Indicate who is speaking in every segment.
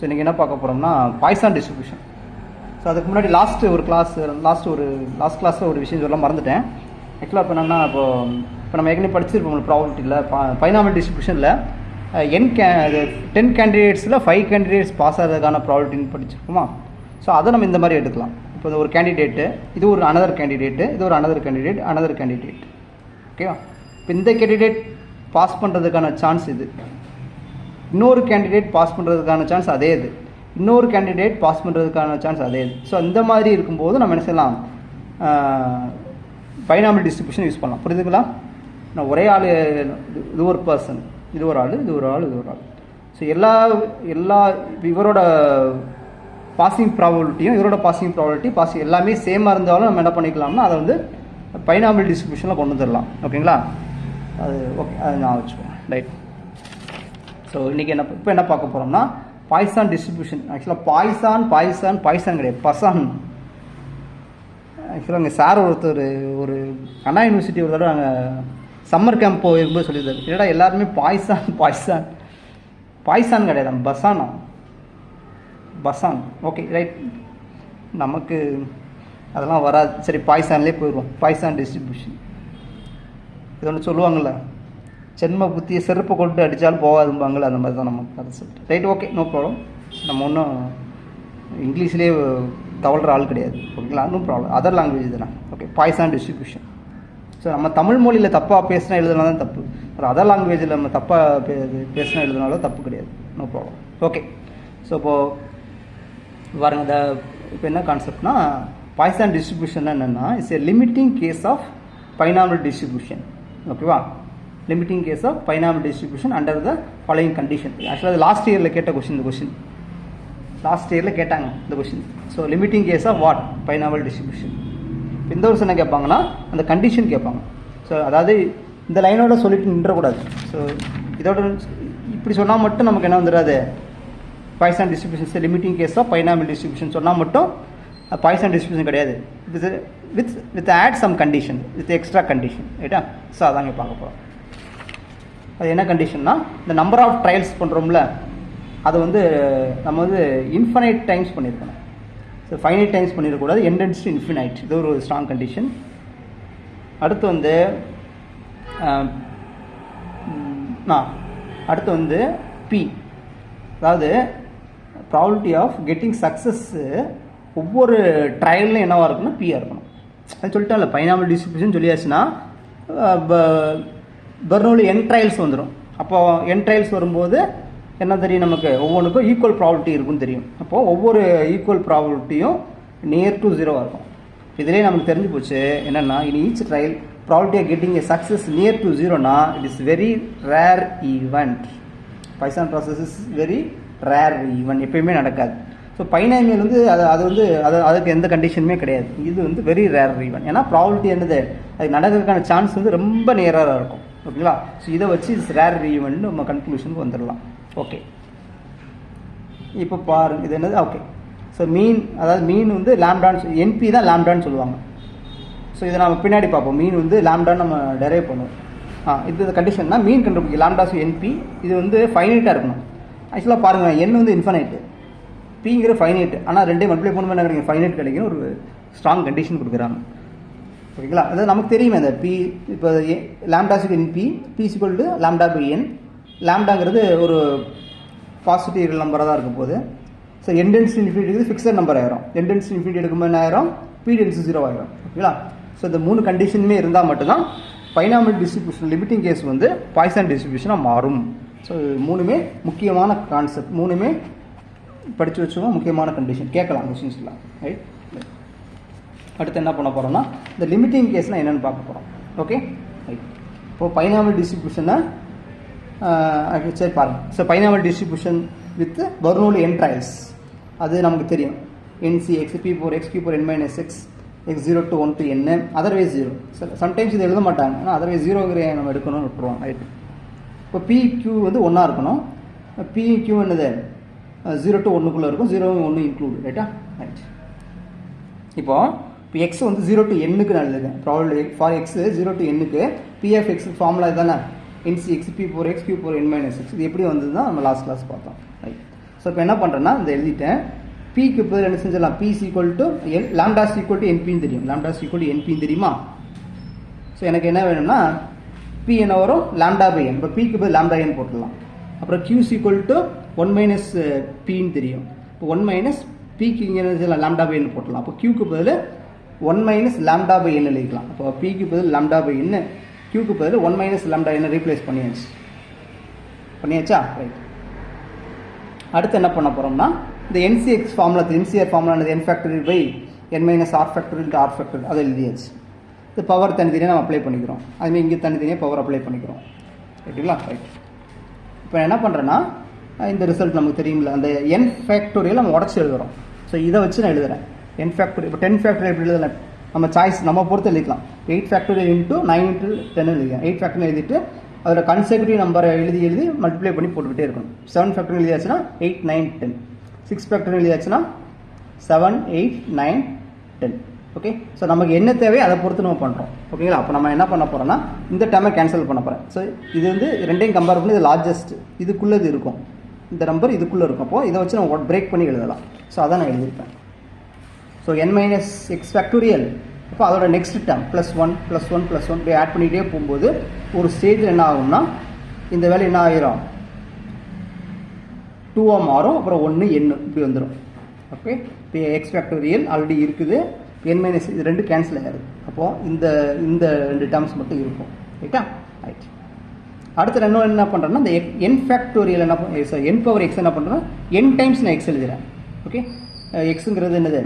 Speaker 1: So இன்றைக்கி என்ன பார்க்க போகிறோம்னா பாய்சான் டிஸ்ட்ரிபியூஷன். ஸோ அதுக்கு முன்னாடி லாஸ்ட் கிளாஸில் ஒரு விஷயம் சொல்ல மறந்துட்டேன். ஆக்சுவலாக இப்போ என்னன்னா இப்போ நம்ம ஏற்கனவே படிச்சிருப்போம் ப்ராபபிலிட்டியில் பைனாமியல் டிஸ்ட்ரிபியூஷனில் 10 கேண்டிடேட்ஸில் 5 கேண்டிடேட்ஸ் பாஸ் ஆகிறதுக்கான ப்ராபபிலிட்டின்னு படிச்சிருக்கோமா. ஸோ அதை நம்ம இந்த மாதிரி எடுக்கலாம். இப்போ ஒரு கேண்டிடேட்டு, இது ஒரு அனதர் கேண்டிடேட்டு, இது ஒரு அனதர் கேண்டிடேட். ஓகேவா? இப்போ இந்த கேண்டிடேட் பாஸ் பண்ணுறதுக்கான சான்ஸ் இது, இன்னொரு கேண்டிடேட் பாஸ் பண்ணுறதுக்கான சான்ஸ் அதே இது, இன்னொரு கேண்டிடேட் பாஸ் பண்ணுறதுக்கான சான்ஸ் அதே இது. ஸோ இந்த மாதிரி இருக்கும்போது நம்ம என்ன செய்யலாம், பைனாமியல் டிஸ்ட்ரிபியூஷன் யூஸ் பண்ணலாம். புரியுதுங்களா? நான் ஒரே ஆள், இது ஒரு பர்சன், இது ஒரு ஆள், இது ஒரு ஆள், இது ஒரு ஆள். ஸோ எல்லா இவரோட பாசிங் ப்ராபபிலிட்டியும் இவரோட பாசிங் ப்ராபபிலிட்டி எல்லாமே சேமாக இருந்தாலும் நம்ம என்ன பண்ணிக்கலாம்னா அதை வந்து பைனாமியல் டிஸ்ட்ரிபியூஷனில் கொண்டு வந்துடலாம். ஓகேங்களா? அது ஓகே, அதை நான் வச்சுக்கோங்க. ரைட். ஸோ இன்றைக்கி இப்போ என்ன பார்க்க போகிறோம்னா பாய்சான் டிஸ்ட்ரிபியூஷன். ஆக்சுவலாக பாய்சான் கிடையாது, பசான். ஆக்சுவலாக அங்கே சார் ஒருத்தர் ஒரு அண்ணா யூனிவர்சிட்டி ஒரு தடவை நாங்கள் சம்மர் கேம்ப் போயிருக்கும்போது சொல்லியிருந்தார், இல்லைடா எல்லாருமே பாய்சான் கிடையாது, பசான். ஓகே ரைட், நமக்கு அதெல்லாம் வராது. சரி, பாய்சான்லேயே போயிடுவோம். பாய்சான் டிஸ்ட்ரிபியூஷன் இது ஒன்று சொல்லுவாங்கள்ல, சென்ம புத்தியை செருப்பை கொண்டு அடித்தாலும் போகாதும்பாங்களே, அந்த மாதிரி தான் நமக்கு அதை சொல்லிட்டு. Right, okay, no problem. நம்ம ஒன்றும் இங்கிலீஷ்லேயே தவழ்கிற ஆள் கிடையாது. ஓகேங்களா? நோ ப்ராப்ளம், அதர் லாங்குவேஜ் தானே. Okay, Poisson distribution. ஸோ நம்ம தமிழ் மொழியில் தப்பாக பேசினா எழுதுனா தான் தப்பு, ஒரு அதர் லாங்குவேஜில் நம்ம தப்பாக பேசினா எழுதுனாலும் தப்பு கிடையாது. No problem. ஓகே, ஸோ இப்போது பாருங்க, இப்போ என்ன கான்செப்ட்னா பாய்சான் டிஸ்ட்ரிபியூஷன் என்னென்னா it's a limiting case of binomial distribution. ஓகேவா? Limiting case of binomial distribution under the following condition. ஆக்சுவலாக அது லாஸ்ட் இயரில் கேட்ட கொஸ்டின். இந்த கொஸ்டின் லாஸ்ட் இயரில் கேட்டாங்க இந்த question. So limiting case of what? Binomial distribution. இந்த வருஷம் என்ன கேட்பாங்கன்னா அந்த கண்டிஷன் கேட்பாங்க. ஸோ அதாவது இந்த லைனோட சொல்லிட்டு நின்றக்கூடாது. ஸோ இதோட இப்படி சொன்னால் மட்டும் நமக்கு என்ன வந்துடாது, Poisson distribution limiting case of binomial distribution சொன்னால் மட்டும் பாய்சான் டிஸ்ட்ரிபியூஷன் கிடையாது. With add some condition, with extra condition. ரைட்டா? ஸோ அதாங்க பார்க்க போகிறோம். அது என்ன கண்டிஷன்னா, இந்த நம்பர் ஆஃப் ட்ரையல்ஸ் பண்ணுறோம்ல, அது வந்து நம்ம வந்து இன்ஃபைனைட் டைம்ஸ் பண்ணியிருக்கணும். ஸோ ஃபைனைட் டைம்ஸ் பண்ணிடக்கூடாது. என் டென்ஸ் டு இன்ஃபினைட், இது ஒரு ஸ்ட்ராங் கண்டிஷன். அடுத்து வந்து பி, அதாவது ப்ராபபிலிட்டி ஆஃப் கெட்டிங் சக்ஸஸ்ஸு ஒவ்வொரு ட்ரையல்லையும் என்னவாக இருக்கணும், பியாக இருக்கணும். அது சொல்லிட்டால binomial distribution சொல்லியாச்சுன்னா Bernoulli n trials வந்துடும். அப்போது என் ட்ரையல்ஸ் வரும்போது என்ன தெரியும் நமக்கு, ஒவ்வொன்றுக்கும் ஈக்குவல் ப்ராபபிலிட்டி இருக்குன்னு தெரியும். அப்போது ஒவ்வொரு ஈக்குவல் ப்ராபபிலிட்டியும் நியர் டு 0 இருக்கும். இதிலே நமக்கு தெரிஞ்சு போச்சு என்னென்னா, in each trial probability of getting a success near to 0னா it is very rare event. Poisson process is very rare event, எப்பயுமே நடக்காது. ஸோ பைனாமியல் வந்து அதுக்கு எந்த கண்டிஷனுமே கிடையாது. இது வந்து வெரி ரேர் ஈவெண்ட். ஏன்னா ப்ராபபிலிட்டி என்னது, அது நடக்கிறதுக்கான சான்ஸ் வந்து ரொம்ப நியராக இருக்கும். ஓகேங்களா? ஸோ இதை வச்சு இட்ஸ் ரேர் ஈவெண்ட் நம்ம கன்க்ளூஷனுக்கு வந்துடலாம். ஓகே, இப்போ பாருங்க இது என்னது. ஓகே, ஸோ மீன், அதாவது மீன் வந்து லாம்டான்னு, என்பி தான் லாம்டான்னு சொல்லுவாங்க. ஸோ இதை நம்ம பின்னாடி பார்ப்போம். மீன் வந்து லாம்டான்னு நம்ம டெரைவ் பண்ணுவோம். இது கண்டிஷன்னா மீன் கண்டுபிடிக்கும் லாம்டாஸ் என்பி. இது வந்து ஃபைனைட்டாக இருக்கணும். ஆக்சுவலாக பாருங்கள், என் வந்து இன்ஃபைனைட்டு, பிங்கிற ஃபைனைட். ஆனால் ரெண்டே மல்டிப்ளை பண்ணும்போது என்ன கிடைக்கும், ஃபைனைட் கிடைக்கும். ஒரு ஸ்ட்ராங் கண்டிஷன் கொடுக்குறாங்க. ஓகேங்களா? அதாவது நமக்கு தெரியுமே அந்த பி, இப்போ லாம்டாஸுக்கு என்பி பி = லாம்டா பை என். லாம்டாங்கிறது ஒரு பாசிட்டிவ் நம்பராக தான் இருக்கும் போது. ஸோ என் டென்ஸ் இன்ஃபினிட்டி இருக்குது, ஃபிக்ஸட் நம்பர் ஆயிரும். என் டென்ஸ் இன்ஃபினிட்டி எடுக்கும்போது என்ன ஆயிரும், பி டென்ஸ் 0 ஆயிரும். ஓகேங்களா? ஸோ இந்த 3 கண்டிஷனுமே இருந்தால் மட்டும்தான் பைனாமியல் டிஸ்ட்ரிபியூஷன் லிமிட்டிங் கேஸ் வந்து பாய்சான் டிஸ்ட்ரிபியூஷனாக மாறும். ஸோ 3மே முக்கியமான கான்செப்ட், 3மே படித்து வச்சுக்கோங்க. முக்கியமான கண்டிஷன் கேட்கலாம் கொஸ்டின்ஸ்லாம். ரைட். அடுத்து என்ன பண்ண போகிறோம்னா இந்த லிமிட்டிங் கேஸ்னால் என்னென்னு பார்க்க போகிறோம். Okay right. இப்போது பைனாமியல் டிஸ்ட்ரிபியூஷனை சரி பாருங்கள். So binomial distribution with Bernoulli n trials, அது நமக்கு தெரியும். NC xp4 xq4 n - x x0 to 1 to n, otherwise 0. Sometimes இது எழுத மாட்டாங்க, ஆனால் அதர்வைஸ் 0ங்கிற நம்ம எடுக்கணும்னு விட்டுருவோம். ரைட். இப்போ PQ வந்து 1 இருக்கணும். PQ என்னது 0 to 1க்குள்ளே இருக்கும், 0 1 இன்க்ளூட். ரைட்டா? ரைட். இப்போ எக்ஸ் வந்து 0 to n-க்கு நான் எழுதுறேன். Probability for X 0 to n-க்கு P(x) formula தானே, NC xp4 xq4 n - x. இது எப்படி வந்ததுன்னா நம்ம லாஸ்ட் கிளாஸ் பார்த்தோம். ரைட். ஸோ இப்போ என்ன பண்ணுறேன்னா இந்த எழுதிட்டேன். பிக்கு பதில் என்ன செஞ்சிடலாம், p equal to n, lambda equal to என்பின்னு தெரியும், லாம்டா ஈக்குவல் டு என்பின்னு தெரியுமா. ஸோ எனக்கு என்ன வேணும்னா பி என்ன வரும், லாம்டா பை என். இப்போ பிக்கு பதில் லாம்டா என் போட்டுடலாம். அப்புறம் கியூ ஈக்குவல் டு 1 மைனஸ் பின்னு தெரியும். இப்போ 1 மைனஸ் பிக்கு இங்கே என்ன லாம்டா பை என் போட்டுடலாம். அப்போ கியூக்கு பதில் 1 மைனஸ் லாம்டா பை என் எழுதிக்கலாம். அப்போ பிக்கு பதில் லாம்டா பை என், கியூக்கு பதில் 1 மைனஸ் லாம்டா என்ன ரீப்ளேஸ் பண்ணியாச்சா. ரைட். அடுத்து என்ன பண்ண போகிறோம்னா இந்த nCx formula, nCr formula n factorial by n minus r factorial r factorial அதை எழுதியாச்சு. இது பவர் தனித்தனியாக நம்ம அப்ளை பண்ணிக்கிறோம். அதுமாதிரி இங்கே தனித்தனியாக பவர் அப்ளை பண்ணிக்கிறோம். ரைட்டுங்களா. ரைட். இப்போ என்ன பண்ணுறேன்னா இந்த ரிசல்ட் நமக்கு தெரியுமில்ல, அந்த என் ஃபேக்டோரியல் நம்ம உடச்சி எழுதுகிறோம். ஸோ இதை வச்சு நான் எழுதுகிறேன் என் ஃபேக்டோரியல். இப்போ 10 ஃபேக்டோரியல் எப்படி எழுதலாம், நம்ம சாய்ஸ் நம்ம பொறுத்து எழுதிக்கலாம். 8 ஃபேக்டோரியல் இன்ட்டு 9 இன்ட்டு 10 எழுதிக்கலாம். 8 ஃபேக்டோரியல் எழுதிட்டு அதோட கன்செக்யூட்டிவ் நம்பரை எழுதி மல்டிப்ளை பண்ணி போட்டுக்கிட்டே இருக்கணும். 7 ஃபேக்டோரியல் எழுதியாச்சுன்னா 8, 9, 10. 6 ஃபேக்டோரியல் எழுதியாச்சுன்னா 7, 8, 9, 10. ஓகே. ஸோ நமக்கு என்ன தேவையோ அதை பொறுத்து நம்ம பண்ணுறோம். ஓகேங்களா. அப்போ நம்ம என்ன பண்ண போகிறோம்னா இந்த டைமை கேன்சல் பண்ண போகிறேன். ஸோ இது வந்து ரெண்டையும் கம்பேர் பண்ணி இது லார்ஜஸ்ட், இதுக்குள்ளே இது இருக்கும், இந்த நம்பர் இதுக்குள்ளே இருக்கும். அப்போது இதை வச்சு நம்ம பிரேக் பண்ணி எழுதலாம். ஸோ அதான் நான் எழுதியிருப்பேன். So n minus x factorial. இப்போ அதோட நெக்ஸ்ட் டேர்ம் +1 +1 +1 இப்படி ஆட் பண்ணிகிட்டே போகும்போது ஒரு ஸ்டேஜில் என்ன ஆகும்னா இந்த வேலை என்ன ஆகிரும், 2ஆக மாறும். அப்புறம் 1 n இப்படி வந்துடும். ஓகே. இப்போ எக்ஸ் ஃபேக்டோரியல் ஆல்ரெடி இருக்குது, n மைனஸ் இது ரெண்டு கேன்சல் ஆகிடுது. அப்போது இந்த ரெண்டு டேர்ம்ஸ் மட்டும் இருக்கும். ரைட்டா. ரைட். அடுத்து என்ன பண்ணுறேன்னா இந்த n ஃபேக்டோரியல் என்ன n பவர் x என்ன பண்ணுறேன்னா n டைம்ஸ் நான் எக்ஸ் எழுதுகிறேன். ஓகே. எக்ஸுங்கிறது என்னது,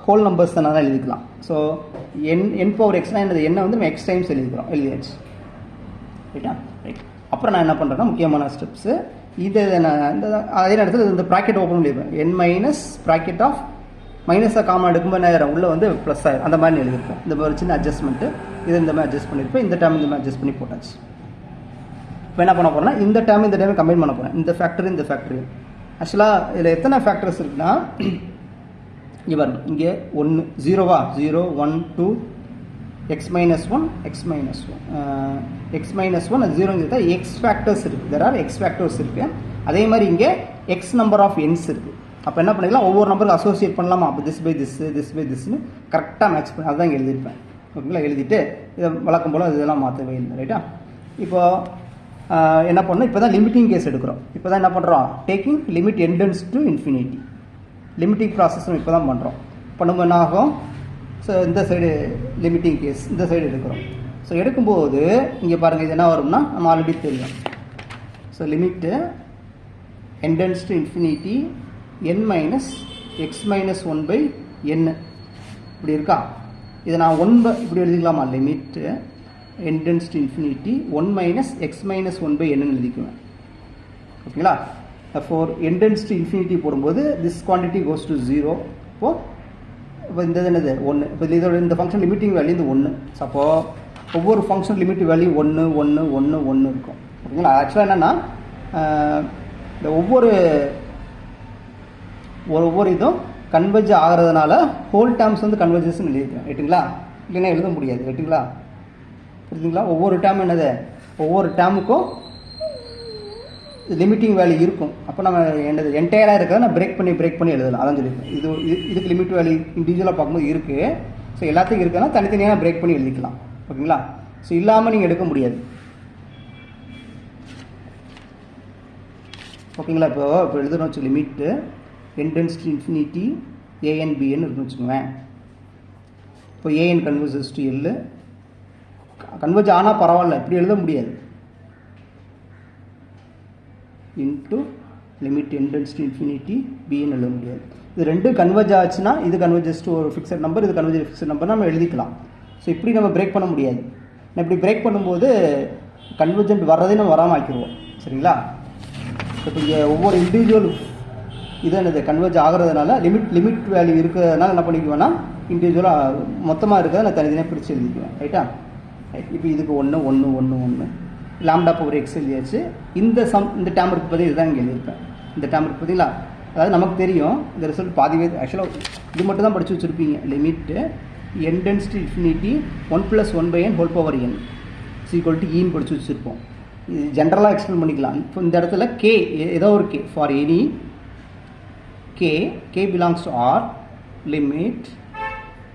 Speaker 1: ஹோல் நம்பர்ஸ் தான் எழுதிக்கலாம். ஸோ n பவர் எக்ஸ்னால் என்னது, என்ன வந்து நம்ம எக்ஸ் டைம்ஸ் எழுதியாச்சு. ரைட்டா. ரைட். அப்புறம் நான் என்ன பண்ணுறேன்னா முக்கியமான ஸ்டெப்ஸு இதை நான் அதே நேரத்தில் இந்த ப்ராக்கெட் ஓப்பன் பண்ணியிருப்பேன். n மைனஸ் ப்ராக்கெட் ஆஃப் மைனஸாக காமன் எடுக்கும்போது நேரம் உள்ளே வந்து ப்ளஸ் ஆயிரும், அந்த மாதிரி எழுதியிருப்பேன். இந்த ஒரு சின்ன அட்ஜஸ்ட்மெண்ட்டு இது இந்த மாதிரி அட்ஜஸ்ட் பண்ணியிருப்பேன். இந்த டைம் இந்த மாதிரி அட்ஜஸ்ட் பண்ணி போட்டாச்சு. இப்போ என்ன பண்ண போகிறேன்னா இந்த டைம் கம்பைன் பண்ண போகிறேன். இந்த ஃபேக்டரி ஆக்சுவலாக இதில் எத்தனை ஃபேக்டர்ஸ் இருக்குன்னா இங்கே 1 0வா 0 1 2 x minus 1 x minus 1 அது 0 எக்ஸ் ஃபேக்டர்ஸ் இருக்குது. தெர் ஆர் எக்ஸ் ஃபேக்டர்ஸ் இருக்குது. அதே மாதிரி இங்கே எக்ஸ் நம்பர் ஆஃப் என்ஸ் இருக்குது. அப்போ என்ன பண்ணிக்கலாம், ஒவ்வொரு நம்பருக்கு அசோசியேட் பண்ணலாமா. அப்போ திஸ் பை திஸ்னு கரெக்டாக மேட்ச் பண்ணி அதுதான் இங்கே எழுதியிருப்பேன். ஓகேங்களா. எழுதிட்டு இதை வழக்கம் போல் இதெல்லாம் மாற்றவே இல்லை. ரைட்டா. இப்போ என்ன பண்ணணும், இப்போ தான் லிமிட்டிங் கேஸ் எடுக்கிறோம். இப்போ தான் என்ன பண்ணுறோம், taking limit n tends to infinity limiting process இப்போ தான் பண்ணுறோம். பண்ணும்போது என்ன ஆகும், ஸோ இந்த சைடு லிமிட்டிங் கேஸ் இந்த சைடு எடுக்கிறோம். ஸோ எடுக்கும்போது இங்கே பாருங்கள் இது என்ன வரும்னா நம்ம ஆல்ரெடி தெரியும். So limit n tends to infinity n minus x minus 1/n இப்படி இருக்கா. இதை நான் 1 இப்படி எழுதிக்கலாமா, limit n tends to infinity 1 minus x minus 1/n எழுதிக்குவேன். ஓகேங்களா. ஃபார் எண்டன்ஸ் டு இன்ஃபினிட்டி போடும்போது திஸ் குவான்டிட்டி கோஸ் டு 0. இப்போ இந்த என்னது 1. இப்போ இதோட இந்த ஃபங்க்ஷன் லிமிட்டிங் வேல்யூ இந்த 1. ஸோ அப்போது ஒவ்வொரு ஃபங்க்ஷன் லிமிட் வேல்யூ 1 1 1 1 இருக்கும். ஓகேங்களா. ஆக்சுவலாக என்னென்னா இந்த ஒவ்வொரு இதுவும் கன்வெர்ஜ் ஆகிறதுனால ஹோல் டேர்ம்ஸ் வந்து கன்வெர்ஜஸ் எழுதிக்கிறேன். ரைட்டுங்களா. இல்லைன்னா எழுத முடியாது. ரைட்டுங்களா. புரியுதுங்களா. ஒவ்வொரு டேர்ம் என்னது, ஒவ்வொரு டேர்முக்கும் லிமிட்டிங் வேல்யூ இருக்கும். அப்போ நம்ம என்னது என்டையராக இருக்கிறத நான் பிரேக் பண்ணி எழுதலாம். அதான் சொல்லியிருக்கேன். இதுக்கு லிமிட் வேல்யூ இண்டிவிஜுவலாக பார்க்கும்போது இருக்குது. ஸோ எல்லாத்துக்கும் இருக்குன்னா தனித்தனியாக பிரேக் பண்ணி எழுதிக்கலாம். ஓகேங்களா. ஸோ இல்லாமல் நீங்கள் எடுக்க முடியாது. ஓகேங்களா. இப்போ எழுதுறோம் வச்சு limit n tends to infinity an bn இருக்குன்னு வச்சுக்கோங்களேன். இப்போ an converges to L converge ஆனால் பரவாயில்ல, இப்படி எழுத முடியாது. Into limit n tends to infinity bn எழுத முடியாது. இது ரெண்டும் கன்வர்ஜ் ஆச்சுன்னா இது கன்வர்ஜஸ் டு ஒரு ஃபிக்ஸட் நம்பர், இது கன்வர்ஜ் ஃபிக்ஸட் நம்பர் நம்ம எழுதிக்கலாம். ஸோ இப்படி நம்ம பிரேக் பண்ண முடியாது. நான் இப்படி பிரேக் பண்ணும்போது கன்வர்ஜென்ட் வர்றதே நம்ம வராமல் ஆக்கிடுவோம். சரிங்களா. இப்போ இங்கே ஒவ்வொரு இண்டிவிஜுவல் இது என்னது கன்வெர்ஜ் ஆகிறதுனால லிமிட் வேல்யூ இருக்கிறதுனால என்ன பண்ணிக்குவேன்னா இண்டிவிஜுவலாக மொத்தமாக இருக்கிறத நான் தனித்தனியாக பிரித்து எழுதிக்குவேன். ரைட்டா. ரைட். இப்போ இதுக்கு 1 1 1 1 லாம்டா பவர் எக்ஸ் எழுதியாச்சு. இந்த டேம் இருக்கு பற்றி இதுதான் இங்கே எழுதியிருப்பேன். இந்த டேம் இருக்கு பார்த்தீங்களா. அதாவது நமக்கு தெரியும் இந்த ரிசல்ட் பாதிவே ஆக்சுவலாக இது மட்டும் தான் படித்து வச்சுருப்பீங்க. Limit n tends to infinity 1 + 1/n whole power n equal to ஈன்னு படித்து வச்சுருப்போம். இது ஜென்ரலாக எக்ஸ்பிளைன் பண்ணிக்கலாம். இப்போ இந்த இடத்துல கே ஏதோ ஒரு k for any k belongs to R limit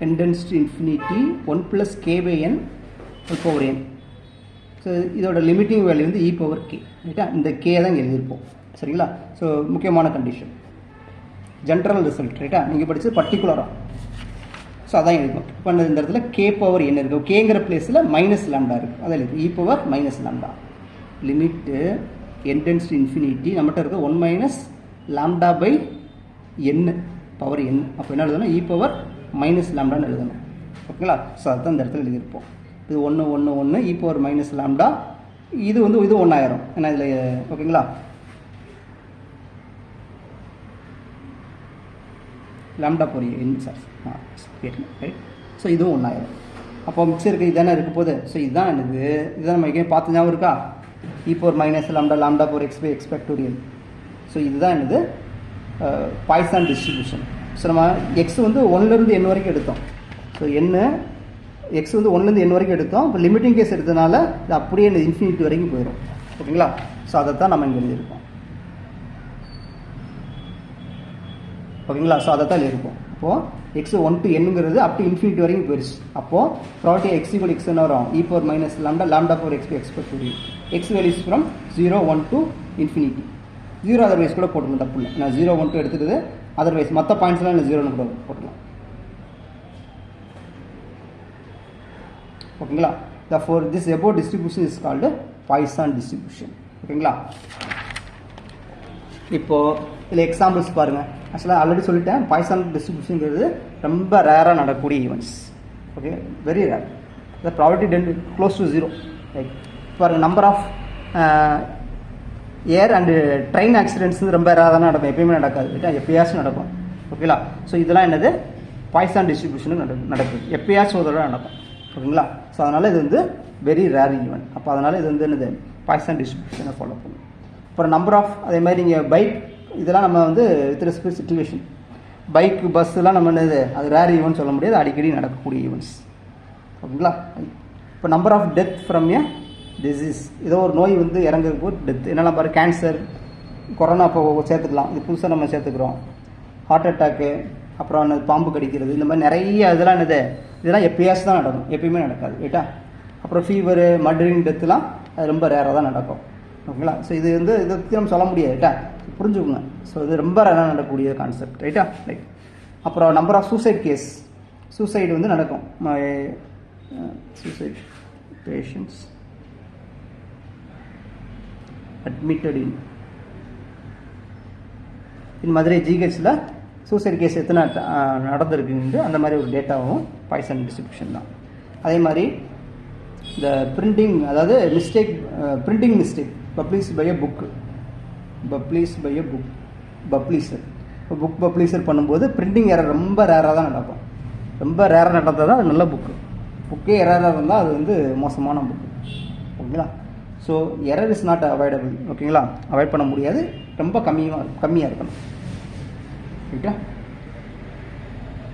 Speaker 1: n tends to infinity 1 plus k by n whole power n. So இதோட லிமிட்டிங் வேல்யூ வந்து e பவர் k ரைட்டா. இந்த கே தான் இங்கே எழுதியிருப்போம் சரிங்களா. ஸோ முக்கியமான கண்டிஷன் ஜென்ரல் ரிசல்ட் ரைட்டா. நீங்கள் படித்தது பர்டிகுலராக ஸோ அதான் எழுதிக்கும். இப்போ இந்த இடத்துல கே பவர் என்ன இருக்குது, கேங்கிற பிளேஸில் மைனஸ் லாம்டா இருக்குது, அதில் இருக்குது e power minus lambda limit n tends to infinity நம்மகிட்ட இருக்குது 1 minus lambda by n power n. அப்போ என்ன எழுதணும், e பவர் மைனஸ் லாம்டான்னு எழுதணும் ஓகேங்களா. ஸோ அதுதான் இந்த இடத்துல எழுதியிருப்போம். இது 1 1 1 e பவர் மைனஸ் லாம்டா, இது வந்து இது 1 ஆயிரும் ஏன்னா இதில் ஓகேங்களா. Lambda power n sir right. So இதுவும் 1 ஆயிரும். அப்போ மிச்சம் இருக்குது இதானே இருக்க போகுது. ஸோ இதுதான் எனக்கு இதுதான் நம்ம எங்கேயும் பார்த்து ஞாபகம் இருக்கா, e power minus lambda power x by x factorial. So இதுதான் என்னது பாய்சான் டிஸ்ட்ரிபியூஷன். ஸோ நம்ம எக்ஸ் வந்து 1லேருந்து n வரைக்கும் எடுத்தோம். ஸோ எக்ஸ் வந்து 1லேருந்து n வரைக்கும் எடுத்தோம். இப்போ லிமிட்டிங் கேஸ் எடுத்தனால இது அப்படியே இன்ஃபினிட்டி வரைக்கும் போயிடும் ஓகேங்களா. ஸோ அதை தான் நம்ம இங்கே எழுதியிருக்கோம் ஓகேங்களா. ஸோ அதை தான் எழுதியிருக்கோம். அப்போது எக்ஸ் 1 to nங்கிறது அப் டு இன்ஃபினிட்டி வரைக்கும் போயிடுச்சு. அப்போது ப்ராபர்ட்டி எக்ஸ் ஈக்குவல் எக்ஸ் என்ன வரும், e power minus lambda power x by x factorial. X values from 0 1 to infinity. 0 otherwise கூட போட்டுக்கலாம், தப்பு இல்லை. நான் 0 1 2 எடுத்துகிட்டு அதர்வைஸ் மற்ற பாயிண்ட்ஸ்லாம் இல்லை 0ன்னு கூட போட்டுக்கலாம் ஓகேங்களா. therefore this above distribution is called Poisson distribution ஓகேங்களா. இப்போது இதில் எக்ஸாம்பிள்ஸ் பாருங்கள். ஆக்சுவலாக ஆல்ரெடி சொல்லிட்டேன், பாய்சான் டிஸ்ட்ரிபியூஷனுங்கிறது ரொம்ப ரேராக நடக்கக்கூடிய events okay, very rare. The property tend close to 0 right. பாருங்கள் number of air and train accidents வந்து ரொம்ப ரேராக தான் நடக்கும், எப்பயுமே நடக்காது ரைட்டா, எப்பயாச்சும் நடக்கும் ஓகேங்களா. ஸோ இதெல்லாம் என்னது பாய்சான் டிஸ்ட்ரிபியூஷனுக்கு நடக்குது, எப்பயாச்சும் ஒரு தடவை நடக்கும் ஓகேங்களா. ஸோ அதனால் இது வந்து வெரி ரேர் ஈவெண்ட். அப்போ அதனால் இது வந்து என்னது பாய்சான் டிஸ்ட்ரிபியூஷனை ஃபாலோ பண்ணும். அப்புறம் நம்பர் ஆஃப் அதே மாதிரி நீங்கள் பைக் இதெல்லாம் நம்ம வந்து வித் ரெஸ்பெக்ட் சிச்சுவேஷன் பைக் பஸ்ஸெலாம் நம்ம என்னது அது ரேர் ஈவெண்ட் சொல்ல முடியாது, அடிக்கடி நடக்கக்கூடிய ஈவெண்ட்ஸ் ஓகேங்களா. இப்போ number of death from a disease, ஏதோ ஒரு நோய் வந்து இறங்குறதுக்கு போது டெத் என்னெல்லாம் பாரு, கேன்சர், கொரோனா இப்போ சேர்த்துக்கலாம், இது புதுசாக நம்ம சேர்த்துக்கிறோம், ஹார்ட் அட்டாக்கு, அப்புறம் என்னது பாம்பு கடிக்கிறது, இந்த மாதிரி நிறைய இதெல்லாம் என்னது இதெல்லாம் எப்பயாச்சும் தான் நடக்கும், எப்பயுமே நடக்காது ரைட்டா. அப்புறம் ஃபீவரு மர்டரிங் டெத்துலாம் அது ரொம்ப ரேராக தான் நடக்கும் ஓகேங்களா. ஸோ இது வந்து இதை பற்றி நம்ம சொல்ல முடியாது ரைட்டா, புரிஞ்சுக்கோங்க. ஸோ இது ரொம்ப ரேராக நடக்கக்கூடிய கான்செப்ட் ரைட்டா ரைட். அப்புறம் number of suicide case, suicide வந்து நடக்கும், suicide patients admitted in Madurai ஜிஹெச்சில் சூசைட் கேஸ் எத்தனை நடந்திருக்குன்னு அந்த மாதிரி ஒரு டேட்டாவும் பாய்சன் டிஸ்ட்ரிபியூஷன் தான். அதே மாதிரி இந்த பிரிண்டிங், அதாவது mistake, printing mistake, publish by a book, publisher book publisher பண்ணும்போது பிரிண்டிங் எரர் ரொம்ப ரேராக தான் நடக்கும், ரொம்ப ரேராக நடந்தால் தான் அது நல்ல புக்கே எரராக இருந்தால் அது வந்து மோசமான புக்கு ஓகேங்களா. So error is not avoidable ஓகேங்களா, அவாய்ட் பண்ண முடியாது, ரொம்ப கம்மியாக இருக்கணும் ரைட்டா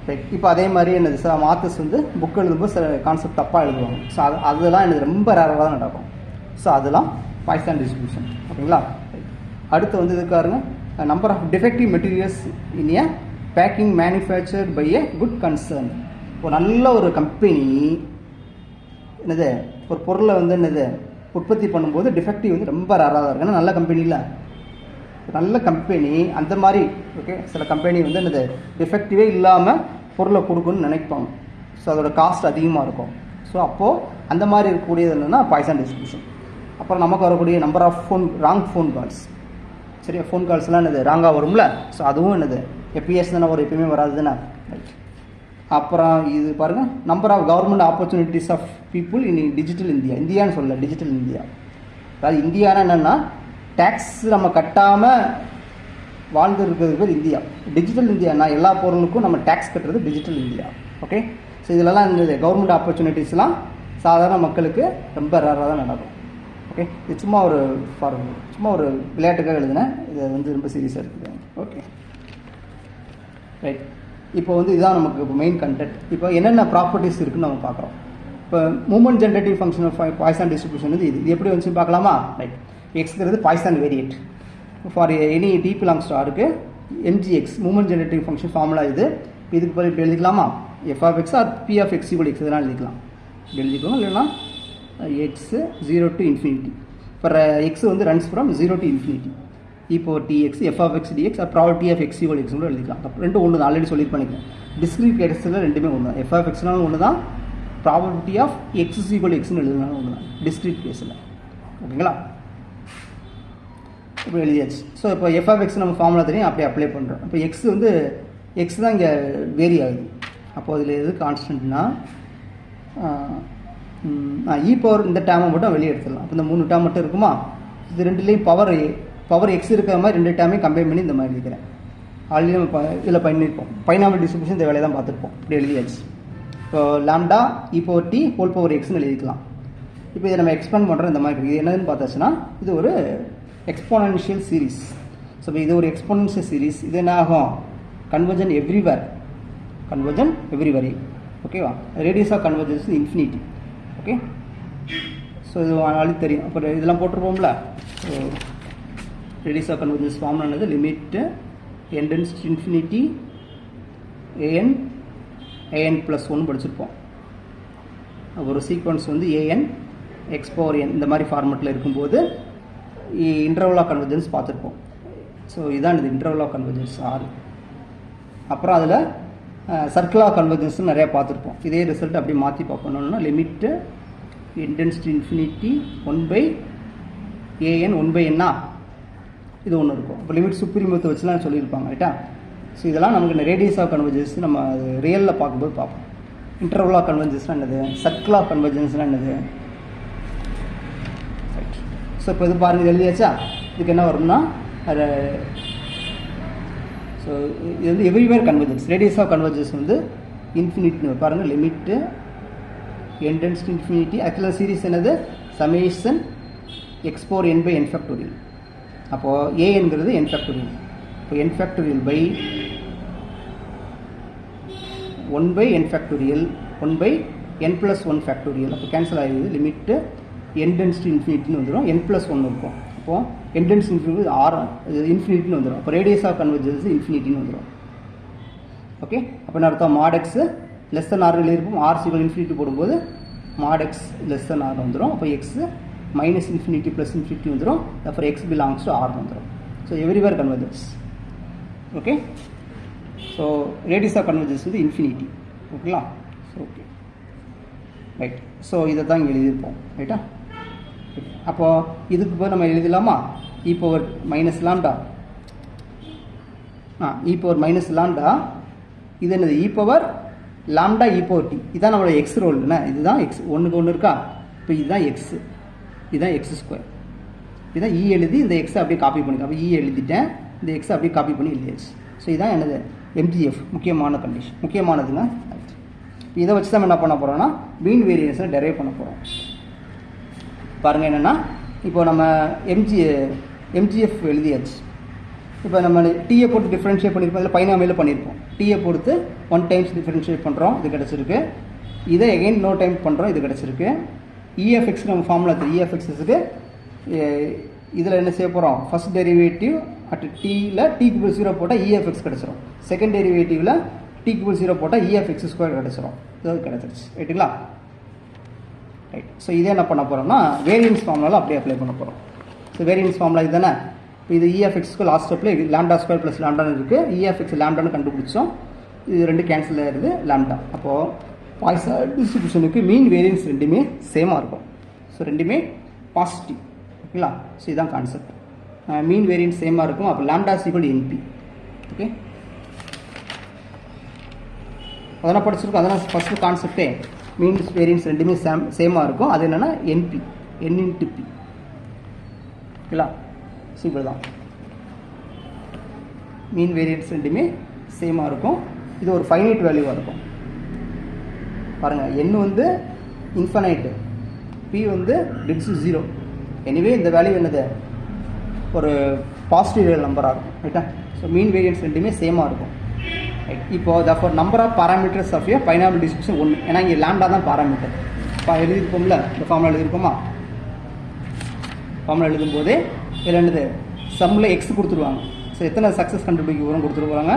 Speaker 1: ரைட். இப்போ அதே மாதிரி என்னது சார் ஆத்தர்ஸ் வந்து புக் எழுதும்போது சில கான்செப்ட் தப்பாக எழுதுவாங்க. ஸோ அதெல்லாம் எனக்கு ரொம்ப ரேராக தான் நடக்கும். ஸோ அதெல்லாம் பாய்சான் டிஸ்ட்ரிபியூஷன் ஓகேங்களா. அடுத்து வந்து இதுக்காருங்க number of defective materials in a packing manufactured by a good concern. ஒரு நல்ல ஒரு கம்பெனி என்னது ஒரு பொருளை வந்து என்னது உற்பத்தி பண்ணும்போது டிஃபெக்டிவ் வந்து ரொம்ப ரேராக தான் இருக்குது. ஏன்னா நல்ல கம்பெனியில் நல்ல கம்பெனி அந்த மாதிரி ஓகே, சில கம்பெனி வந்து என்னது டிஃபெக்டிவே இல்லாமல் பொருளை கொடுக்கணும்னு நினைப்பாங்க. ஸோ அதோட காஸ்ட் அதிகமாக இருக்கும். ஸோ அப்போது அந்த மாதிரி இருக்கக்கூடியது என்னென்னா பாய்சான் டிஸ்ட்ரிபியூஷன். அப்புறம் நமக்கு வரக்கூடிய number of wrong phone calls, சரியா, ஃபோன் கால்ஸ்லாம் என்னது ராங்காக வரும்ல. ஸோ அதுவும் என்னது எப்பயாச்சும் தானே ஒரு எப்பயுமே வராது தானே ரைட். அப்புறம் இது பாருங்கள் number of government opportunities of people in digital India, இந்தியான்னு சொல்லல டிஜிட்டல் இந்தியா, அதாவது இந்தியானா என்னென்னா டேக்ஸ் நம்ம கட்டாமல் வாழ்ந்து இருக்கிறது பேர் இந்தியா. டிஜிட்டல் இந்தியானா எல்லா பொருளுக்கும் நம்ம டேக்ஸ் கட்டுறது டிஜிட்டல் இந்தியா ஓகே. ஸோ இதெல்லாம் இந்த கவர்மெண்ட் ஆப்பர்ச்சுனிட்டிஸ்லாம் சாதாரண மக்களுக்கு ரொம்ப ரேராக தான் நடக்கும் ஓகே. இது சும்மா ஒரு விளையாட்டுக்காக எழுதுனேன், இது வந்து ரொம்ப சீரியஸாக இருக்குது ஓகே ரைட். இப்போ வந்து இதுதான் நமக்கு இப்போ மெயின் கண்டென்ட். இப்போ என்னென்ன ப்ராப்பர்ட்டிஸ் இருக்குதுன்னு நம்ம பார்க்குறோம் இப்போ moment generative function of Poisson distribution வந்து இது எப்படி வந்துச்சு பார்க்கலாமா? ரைட், எக்ஸ்ங்கிறது Poisson variate for any t belongs to ஆருக்கு MGX moment generative function formula இது. இதுக்கு பதில் இப்போ எழுதிக்கலாமா? F of x or P of x equal x இதெல்லாம் எழுதிக்கலாம். எழுதிக்கோங்க. இல்லைன்னா x 0 to infinity for x வந்து ரன்ஸ் ஃப்ரம் 0 to infinity இப்போ dx f of x dx property of x equal X கூட எழுதிக்கலாம். ரெண்டும் ஒன்று தான், ஆல்ரெடி சொல்லி பண்ணிக்கலாம். டிஸ்கிரீட் கேஸில் ரெண்டுமே ஒன்று தான். எஃப் ஆஃப் எக்ஸ்னாலும் ஒன்று தான், ப்ராபர்ட்டி ஆஃப் எக்ஸ் ஈக்குவல் எக்ஸ்னு எழுதினாலும் ஒன்று தான் டிஸ்கிரீட் கேஸில். ஓகேங்களா? இப்போ எழுதியாச்சு. ஸோ இப்போ எஃப் ஆஃப் எக்ஸ் நம்ம ஃபார்முலா தெரியும், அப்படியே அப்ளை பண்ணுறோம். இப்போ எக்ஸ் வந்து எக்ஸ் தான் இங்கே வேரி ஆகுது. அப்போது அதில் எது கான்ஸ்டன்ட்னா இ பவர் இந்த டேமை மட்டும் வெளியே எடுத்துடலாம். அப்போ இந்த 3 டேம் மட்டும் இருக்குமா? இது ரெண்டுலேயும் பவர் எக்ஸ் இருக்கிற மாதிரி 2 டேமையும் கம்பைன் பண்ணி இந்த மாதிரி எழுதிக்கிறேன். ஆல்ரெடி நம்ம இதில் பண்ணியிருப்போம். பைனாமியல் டிஸ்ட்ரிபியூஷன் இந்த வேலையை தான் பார்த்துருப்போம். இப்படி எழுதியாச்சு. இப்போ lambda e power D whole power எக்ஸ்னு எழுதிக்கலாம். இப்போ இதை நம்ம எக்ஸ்பேண்ட் பண்ணுறோம். இந்த மாதிரி இது என்னதுன்னு பார்த்தாச்சுன்னா இது ஒரு எக்ஸ்போனன்ஷியல் சீரீஸ். ஸோ இது ஒரு எக்ஸ்போனன்ஷியல் சீரீஸ். இது என்ன ஆகும்? Convergent everywhere, convergent everywhere. ஓகேவா? Radius of convergence infinity. Okay, so இது ஆல்ரெடி தெரியும். அப்புறம் இதெல்லாம் போட்டிருப்போம்ல. ஸோ ரேடியஸ் ஆஃப் கன்வர்ஜன்ஸ் ஃபார்முலானது limit n tense to infinity an + 1 படிச்சிருப்போம். ஒரு சீக்வன்ஸ் வந்து an x பவர் n இந்த மாதிரி ஃபார்மெட்டில் இருக்கும்போது இன்டர்வல் ஆஃப் கன்வர்ஜன்ஸ் பார்த்துருப்போம். ஸோ இதான் இது இன்டர்வல் ஆஃப் கன்வர்ஜன்ஸ் 6. அப்புறம் அதில் சர்க்கிள் ஆஃப் கன்வர்ஜன்ஸ் நிறையா பார்த்துருப்போம். இதே ரிசல்ட் அப்படி மாற்றி பார்க்கணுன்னா limit n tense to infinity 1/an 1/n இது ஒன்று இருக்கும். இப்போ லிமிட் சுப்ரீமத்தை வச்சுலாம் சொல்லியிருப்பாங்க. ரைட்டா? ஸோ இதெல்லாம் நமக்கு ரேடியஸ் ஆஃப் கன்வர்ஜன்ஸ் நம்ம அது ரியலில் பார்க்கும்போது பார்ப்போம். இன்டர்வல் ஆஃப் கன்வர்ஜன்ஸ்னால் என்னது, சர்க்கிள் ஆஃப் கன்வர்ஜன்ஸ்னால் என்னது. ரைட். ஸோ இப்போ இது பாருங்கள், எழுதியாச்சா? இதுக்கு என்ன வரும்னா அது ஸோ இது வந்து everywhere convergence. Radius of convergence வந்து இன்ஃபினிட்னு பாருங்கள். Limit n tense to infinity. ஆக்சுவலாக சீரீஸ் என்னது? Summation x power n by n factorial. அப்போது ஏங்கிறது n ஃபேக்டோரியல். இப்போ n factorial by 1/n factorial 1/n + 1 factorial. அப்போ கேன்சல் ஆகிடுது. லிமிட்டு n டென்ஸ் டு இன்ஃபினிட்டின்னு வந்துடும். n + 1 இருக்கும். அப்போது n டென்ஸ் இன்ஃபினிட்டி இன்ஃபினிட்டின்னு வந்துடும். அப்போ ரேடியஸ் ஆஃப் கன்வர்ஜன்ஸ் இன்ஃபினிட்டின்னு வந்துடும். ஓகே, அப்போ என்ன அர்த்தம்? mod x less than R இருக்கும். r = இன்ஃபினிட்டி போடும்போது mod x less than R வந்துடும். அப்போ x minus infinity plus infinity வந்துடும். அப்புறம் எக்ஸ் பிலாங்ஸ் டு ஆர் வந்துடும். So everywhere convergence. Okay, so radius of convergence வந்து இன்ஃபினிட்டி. ஓகேங்களா? Okay, right. ஸோ இதை தான் இங்கே எழுதியிருப்போம். ரைட்டா? அப்போது இதுக்கு போய் நம்ம எழுதலாமா? E power minus lambda e power minus lambda. இது என்னது? E power lambda e power D. இதுதான் நம்மளோட எக்ஸ் ரோல். என்ன இதுதான் எக்ஸ், ஒன்றுக்கு ஒன்று இருக்கா? இப்போ இதுதான் எக்ஸு, இதுதான் எக்ஸ் ஸ்கொயர். இதுதான் இ எழுதி இந்த எக்ஸை அப்படியே காப்பி பண்ணிக்க. அப்போ இ எழுதிட்டேன், இந்த எக்ஸை அப்படியே காப்பி பண்ணி எழுதியாச்சு. ஸோ இதுதான் என்னது? எம்ஜிஎஃப் முக்கியமான கண்டிஷன், முக்கியமானதுங்க. இதை வச்சு தான் என்ன பண்ண போகிறோம்னா மீன் வேரியன்ஸை டெரைவ் பண்ண போகிறோம். பாருங்கள் என்னென்னா, இப்போ நம்ம எம்ஜிஎஃப் எழுதியாச்சு. இப்போ நம்ம டீயை போட்டு டிஃப்ரென்ஷியேட் பண்ணியிருப்போம். அதில் பைனாமியில் பண்ணியிருப்போம். டீயை பொறுத்து 1 டைம்ஸ் டிஃப்ரென்ஷியேட் பண்ணுறோம், இது கிடச்சிருக்கு. இதை எகைன் இன்னொரு டைம் பண்ணுறோம், இது கிடச்சிருக்கு. இஎஃப்எக்ஸ் நம்ம ஃபார்முலா தெரியும். இஎஃப்எக்ஸுக்கு இதில் என்ன செய்ய போகிறோம்? ஃபர்ஸ்ட் டெரிவேட்டிவ் அட் டீயில் t = 0 போட்டால் இஎஃப்எக்ஸ் கிடச்சிரும். செகண்ட் டெரிவேட்டிவில் t = 0 போட்டால் இஎஃப்எக்ஸ் ஸ்கொயர் கிடச்சிரும். இது கிடச்சிருச்சு. ரைட்டுங்களா? ரைட். ஸோ இதே என்ன பண்ண போகிறோம்னா வேரியன்ஸ் ஃபார்முலாவில் அப்படியே அப்ளை பண்ண போகிறோம். ஸோ வேரியன்ஸ் ஃபார்முலா இது தானே. இப்போ இது இஎஃப்எக்ஸ்க்கு லாஸ்ட் ஸ்டெப்பில் லாம்டா ஸ்கொயர் ப்ளஸ் லாம்டான்னு இருக்குது. இஎஃப்எக்ஸ் லாம்டான்னு கண்டுபிடிச்சோம். இது ரெண்டு கேன்சல் ஆகிடுது லாம்டா. அப்போது பாய்சான் டிஸ்ட்ரிபியூஷனுக்கு மீன் வேரியன்ஸ் ரெண்டுமே சேமாக இருக்கும். ஸோ ரெண்டுமே பாசிட்டிவ். ஓகேங்களா? ஸோ இதுதான் கான்செப்ட். மீன் வேரியன்ஸ் சேமாக இருக்கும். அப்போ லாம்டா = NP. ஓகே, அதெல்லாம் படிச்சிருக்கோம். அதெல்லாம் ஃபஸ்ட்டு கான்செப்டே. மீன் வேரியன்ஸ் ரெண்டுமே சேமாக இருக்கும். அது என்னென்னா NP, n × P. ஓகேங்களா? சிம்பிள் தான். மீன் வேரியன்ஸ் ரெண்டுமே சேமாக இருக்கும். இது ஒரு ஃபைனைட் வேல்யூவாக இருக்கும். பாருங்கள், n வந்து இன்ஃபனைட்டு, p வந்து டிப்ஸ் 0. எனிவே இந்த வேல்யூ என்னது? ஒரு பாசிட்டிவ் ரியல் நம்பராக இருக்கும். ரைட்டா? ஸோ மீன் வேரியன்ஸ் ரெண்டுமே சேமாக இருக்கும். ரைட். இப்போ therefore number of parameters of a binomial distribution 1. ஏன்னா இங்கே லாம்டா தான் பாராமீட்டர். எழுதியிருப்போம்ல, இந்த ஃபார்முலா எழுதியிருப்போமா? ஃபார்முலா எழுதும்போதே இதில் என்னது சம்மில் எக்ஸ் கொடுத்துருவாங்க. ஸோ எத்தனை சக்ஸஸ் கண்டுபிடிக்க வரும் கொடுத்துருவாங்க.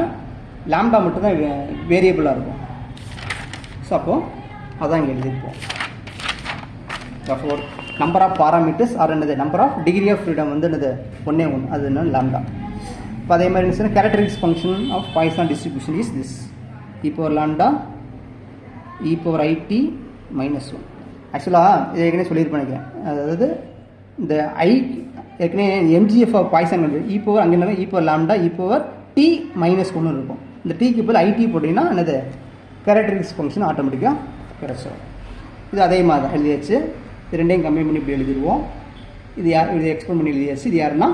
Speaker 1: லாம்டா மட்டும்தான் வேரியபிளாக இருக்கும். ஸோ அப்போது அதான் இங்கே எழுதியிருப்போம். நம்பர் ஆஃப் பாராமீட்டர்ஸ் ஆர் என்னது number of degree of freedom வந்து என்னது 1 அது என்ன லாம்டா. இப்போ அதே மாதிரி இருந்துச்சுன்னா characteristic function of Poisson distribution is this e power lambda e power it minus 1. ஆக்சுவலாக இது ஏற்கனவே சொல்லியிருப்பேன் நினைக்கிறேன். அதாவது இந்த ஐ ஏற்கனவே MGF of Poisson e power அங்கே என்ன e power lambda e power t minus 1 இருக்கும். இந்த டீக்கு போல் ஐடி போட்டிங்கன்னா என்னது கேரக்டரிஸ்டிக் ஃபங்க்ஷன் ஆட்டோமேட்டிக்காக கிடைச்சிடும். இது அதே மாதிரி தான் எழுதியாச்சு. இது ரெண்டையும் கம்பைன் பண்ணி இப்படி எழுதிடுவோம். இது இது எக்ஸ்பிளைன் பண்ணி எழுதியாச்சு. இது யாருன்னா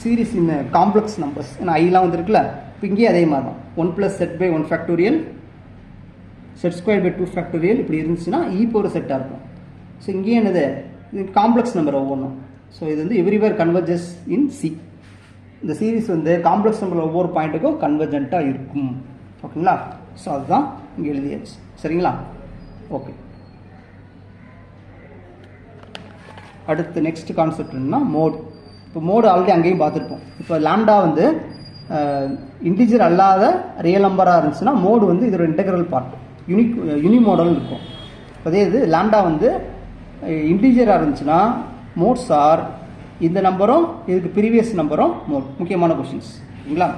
Speaker 1: சீரீஸ் இன் காம்ப்ளெக்ஸ் நம்பர்ஸ். ஏன்னா ஐலாம் வந்துருக்குல்ல, இப்போ இங்கேயே அதே மாதிரி தான் 1 + z / 1 ஃபேக்டோரியல் z² / 2 ஃபேக்டோரியல் இப்படி இருந்துச்சுன்னா போகிற செட்டாக இருக்கும். ஸோ இங்கேயே என்னது இது காம்ப்ளெக்ஸ் நம்பர் ஒவ்வொன்றும். ஸோ இது வந்து எவ்ரிவேர் கன்வர்ஜஸ் இன் சி. இந்த சீரீஸ் வந்து காம்ப்ளெக்ஸ் நம்பர் ஒவ்வொரு பாயிண்ட்டுக்கும் கன்வர்ஜென்ட்டாக இருக்கும். ஓகேங்களா? ஸோ அதுதான் இங்கே எழுதியாச்சு. சரிங்களா? ஓகே. அடுத்து நெக்ஸ்ட் கான்செப்ட் என்னன்னா மோட். இப்போ மோடு ஆல்ரெடி அங்கேயும் பார்த்துருப்போம். இப்போ லாம்டா வந்து இன்டிஜர் அல்லாத ரியல் நம்பராக இருந்துச்சுன்னா மோடு வந்து இதோட இன்டெக்ரல் பார்ட் யூனி மோடல் இருக்கும். அதே இது லாம்டா வந்து இன்டிஜராக இருந்துச்சுன்னா மோட்ஸ் ஆர் இந்த நம்பரும் இதுக்கு ப்ரீவியஸ் நம்பரும் மோட். முக்கியமான கொஷின்ஸ். சரிங்களா?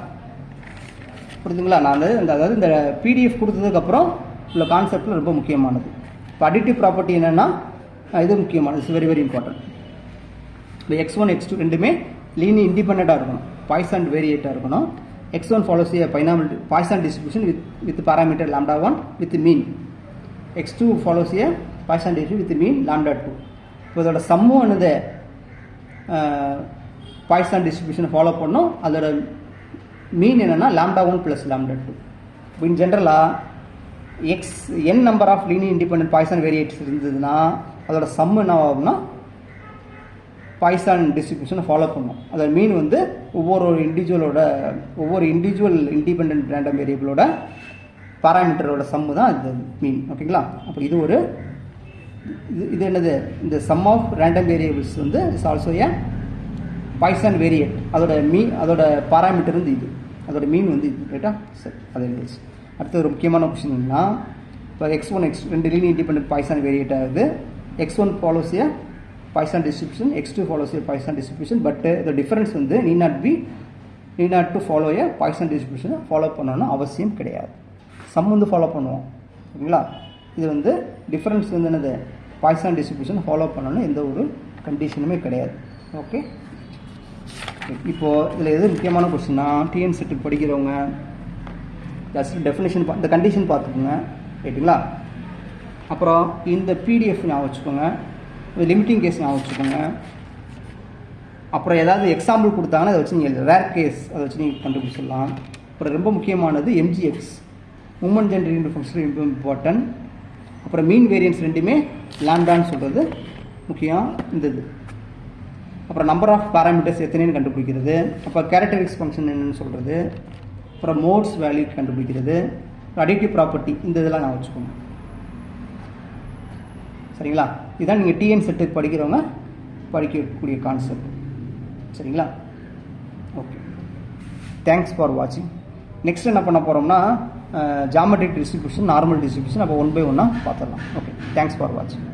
Speaker 1: புரிஞ்சுங்களா? நான் அதாவது இந்த பிடிஎஃப் கொடுத்ததுக்கப்புறம் உள்ள கான்செப்டில் ரொம்ப முக்கியமானது. இப்போ அடிட்டிவ் ப்ராப்பர்ட்டி என்னென்னா இது முக்கியமானது. It's very very important. இப்போ x1 x2 ரெண்டுமே லீனியர் இண்டிபெண்ட்டாக இருக்கணும், பாய்சான் வேரியேட்டாக இருக்கணும். x1 follows a Poisson distribution with parameter lambda 1 with mean. x2 follows a Poisson distribution with mean lambda 2. இப்போ இதோட சம்மும் என்னது பாய்சான் டிஸ்ட்ரிபியூஷனை ஃபாலோ பண்ணோம். அதோட மீன் என்னென்னா lambda 1 + lambda 2. இப்போ இன் ஜென்ரலாக n number of linear independent Poisson variates இருந்ததுன்னா அதோட சம் என்ன ஆகும்னா பாய்சான் டிஸ்ட்ரிபியூஷனை ஃபாலோ பண்ணோம். அதோட மீன் வந்து ஒவ்வொரு இண்டிவிஜுவல் இண்டிபெண்டன்ட் ரேண்டம் வேரியபிளோட பாராமீட்டரோட சம்மு தான் இது மீன். ஓகேங்களா? அப்போ இது ஒரு இது என்னது இந்த சம் ஆஃப் ரேண்டம் வேரியபிள்ஸ் வந்து இஸ் ஆல்சோ ஏ பாய்சான் வேரியேட். அதோட பாராமீட்டர் வந்து இது, அதோட மீன் வந்து இது. ரைட்டா? சரி, அது எழுதிச்சு. அடுத்து ஒரு முக்கியமான கொஸ்டின் என்னன்னா இப்போ x1 x2 ரெண்டு லீனியர் இண்டிபெண்டன்ட் பாய்சான் வேரியேட் ஆகுது. x1 follows a Poisson distribution, x2 follows a Poisson distribution, but the difference வந்து need not to follow a Poisson distribution follow பண்ணணும்னு அவசியம் கிடையாது. சம் வந்து ஃபாலோ பண்ணுவோம். ஓகேங்களா? இது வந்து டிஃபரன்ஸ் வந்து என்னது பாய்சான் டிஸ்ட்ரிபியூஷன் ஃபாலோ பண்ணணும்னு எந்த ஒரு கண்டிஷனுமே கிடையாது. ஓகே. இப்போது இதில் எது முக்கியமான கொஸ்டின்னா டிஎன் செட்டுக்கு படிக்கிறவங்க டெஃபினேஷன் இந்த கண்டிஷன் பார்த்துக்கோங்க. ரைட்டுங்களா? அப்புறம் இந்த பிடிஎஃப் ஞாபகம் வச்சுக்கோங்க, லிமிட்டிங் கேஸ் ஞாபகம் வச்சுக்கோங்க. அப்புறம் ஏதாவது எக்ஸாம்பிள் கொடுத்தாங்கன்னா அதை வச்சு நீங்கள் ரேர் கேஸ் அதை வச்சு நீங்கள் கண்டுபிடிச்சிடலாம். அப்புறம் ரொம்ப முக்கியமானது எம்ஜிஎக்ஸ் மூமெண்ட் ஜென்ரேட்டிங் ஃபங்க்ஷன் ரொம்ப இம்பார்ட்டன்ட். அப்புறம் மீன் வேரியன்ஸ் ரெண்டுமே லாம்டான்னு சொல்கிறது முக்கியம். இந்த இது அப்புறம் நம்பர் ஆஃப் பாராமீட்டர்ஸ் எத்தனைன்னு கண்டுபிடிக்கிறது. அப்புறம் கேரக்டரிஸ்டிக் ஃபங்க்ஷன் என்னென்னு சொல்கிறது. அப்புறம் மோட்ஸ் வேல்யூ கண்டுபிடிக்கிறது. அடிட்டிவ் ப்ராப்பர்ட்டி இந்த இதெல்லாம் நான் வச்சுக்கோங்க. சரிங்களா? இதுதான் நீங்கள் டிஎன் செட்டுக்கு படிக்கிறவங்க படிக்கக்கூடிய கான்செப்ட். சரிங்களா? ஓகே, தேங்க்ஸ் ஃபார் வாட்சிங். நெக்ஸ்ட் என்ன பண்ண போகிறோம்னா ஜாமெட்ரிக் டிஸ்ட்ரிபியூஷன், நார்மல் டிஸ்ட்ரிபியூஷன், அப்போ 1 by 1 பார்த்துடலாம். ஓகே, தேங்க்ஸ் ஃபார் வாட்சிங்.